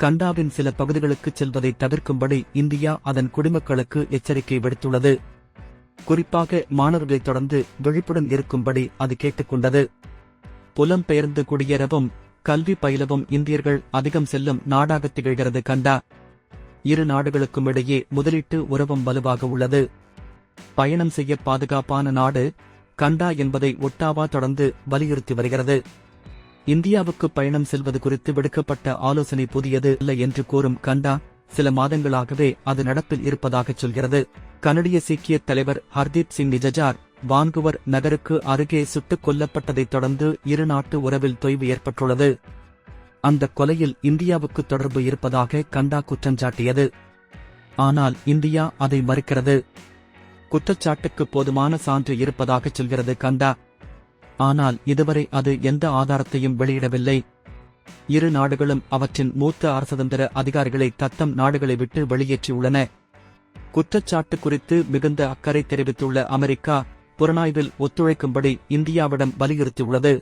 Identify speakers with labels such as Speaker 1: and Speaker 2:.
Speaker 1: கண்டாவின் சில பகுதிகளுக்கு செல்வதை தவிர்க்கும்படி இந்தியா அதன் குடிமக்களுக்கு எச்சரிக்கை விடுத்துள்ளது. குறிப்பாக மாணவர்களை தொடர்ந்து விழிப்புடன் இருக்கும்படி அது கேட்டுக்கொண்டது. புலம்பெயர்ந்து குடியேறவும் கல்வி பயிலவும் இந்தியர்கள் அதிகம் செல்லும் நாடாக திகழ்கிறது கண்டா. இரு நாடுகளுக்கும் இடையே முதலீட்டு உறவும் வலுவாக உள்ளது. பயணம் செய்ய பாதுகாப்பான நாடு கண்டா என்பதை ஒட்டாவா தொடர்ந்து வலியுறுத்தி வருகிறது. இந்தியாவுக்கு பயணம் செல்வது குறித்து விடுக்கப்பட்ட ஆலோசனை புதியது அல்ல என்று கூறும் கண்டா, சில மாதங்களாகவே அது நடப்பில் இருப்பதாக சொல்கிறது. கனடிய சீக்கிய தலைவர் ஹர்தீப் சிங் நிஜார் வான்குவர் நகருக்கு அருகே சுட்டுக் கொல்லப்பட்டதைத் தொடர்ந்து இரு நாட்டு உறவில் தொய்வு ஏற்பட்டுள்ளது. அந்த கொலையில் இந்தியாவுக்கு தொடர்பு இருப்பதாக கண்டா குற்றஞ்சாட்டியது. ஆனால் இந்தியா அதை மறுக்கிறது. குற்றச்சாட்டுக்கு போதுமான சான்று இருப்பதாக சொல்கிறது கண்டா. ஆனால் இதுவரை அது எந்த ஆதாரத்தையும் வெளியிடவில்லை. இரு நாடுகளும் அவற்றின் மூத்த அரசதந்திர அதிகாரிகளை தத்தம் நாடுகளை விட்டு வெளியேற்றியுள்ளன. குற்றச்சாட்டு குறித்து மிகுந்த அக்கறை தெரிவித்துள்ள அமெரிக்கா புலனாய்வில் ஒத்துழைக்கும்படி இந்தியாவிடம் வலியுறுத்தியுள்ளது.